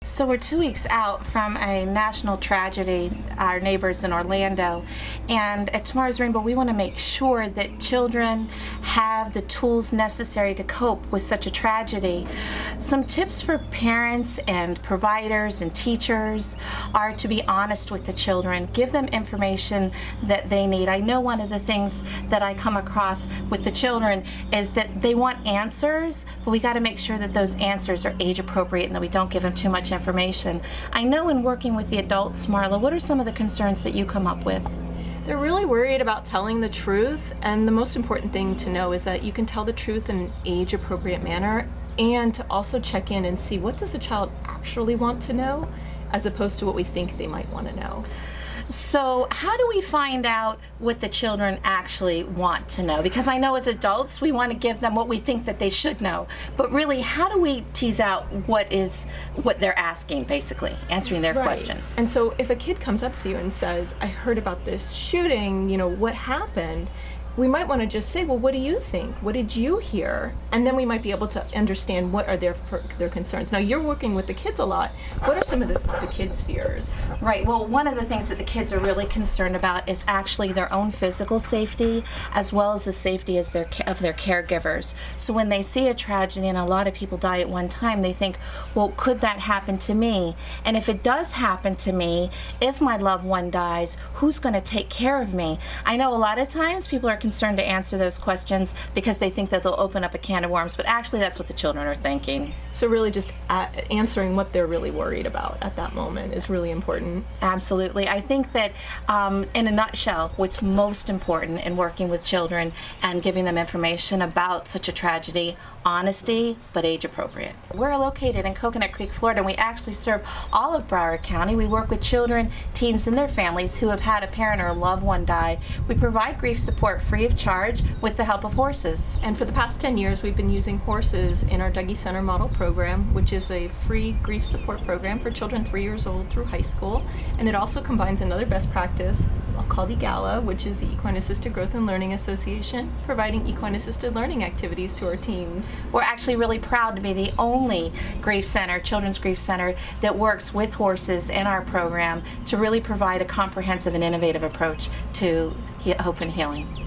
So we're 2 weeks out from a national tragedy, our neighbors in Orlando, and at Tomorrow's Rainbow we want to make sure that children have the tools necessary to cope with such a tragedy. Some tips for parents and providers and teachers are to be honest with the children, give them information that they need. I know one of the things that I come across with the children is that they want answers, but we got to make sure that those answers are age appropriate and that we don't give them too much information. I know in working with the adults, Marla, what are some of the concerns that you come up with? They're really worried about telling the truth, and the most important thing to know is that you can tell the truth in an age-appropriate manner, and to also check in and see what does the child actually want to know as opposed to what we think they might want to know. So how do we find out what the children actually want to know? Because I know as adults we want to give them what we think that they should know, but really how do we tease out what they're asking, basically, answering their questions? And so if a kid comes up to you and says, I heard about this shooting, what happened? We might want to just say, well, what do you think? What did you hear? And then we might be able to understand what are their concerns. Now, you're working with the kids a lot. What are some of the kids' fears? Right. Well, one of the things that the kids are really concerned about is actually their own physical safety as well as the safety of their caregivers. So when they see a tragedy and a lot of people die at one time, they think, well, could that happen to me? And if it does happen to me, if my loved one dies, who's going to take care of me? I know a lot of times people are concerned to answer those questions because they think that they'll open up a can of worms, but actually that's what the children are thinking. So really just answering what they're really worried about at that moment is really important. Absolutely. I think that in a nutshell, what's most important in working with children and giving them information about such a tragedy, honesty, but age appropriate. We're located in Coconut Creek, Florida, and we actually serve all of Broward County. We work with children, teens, and their families who have had a parent or a loved one die. We provide grief support free of charge with the help of horses. And for the past 10 years, we've been using horses in our Dougie Center Model Program, which is a free grief support program for children 3 years old through high school. And it also combines another best practice called EGALA, which is the Equine Assisted Growth and Learning Association, providing equine assisted learning activities to our teens. We're actually really proud to be the only grief center, children's grief center, that works with horses in our program to really provide a comprehensive and innovative approach to hope and healing.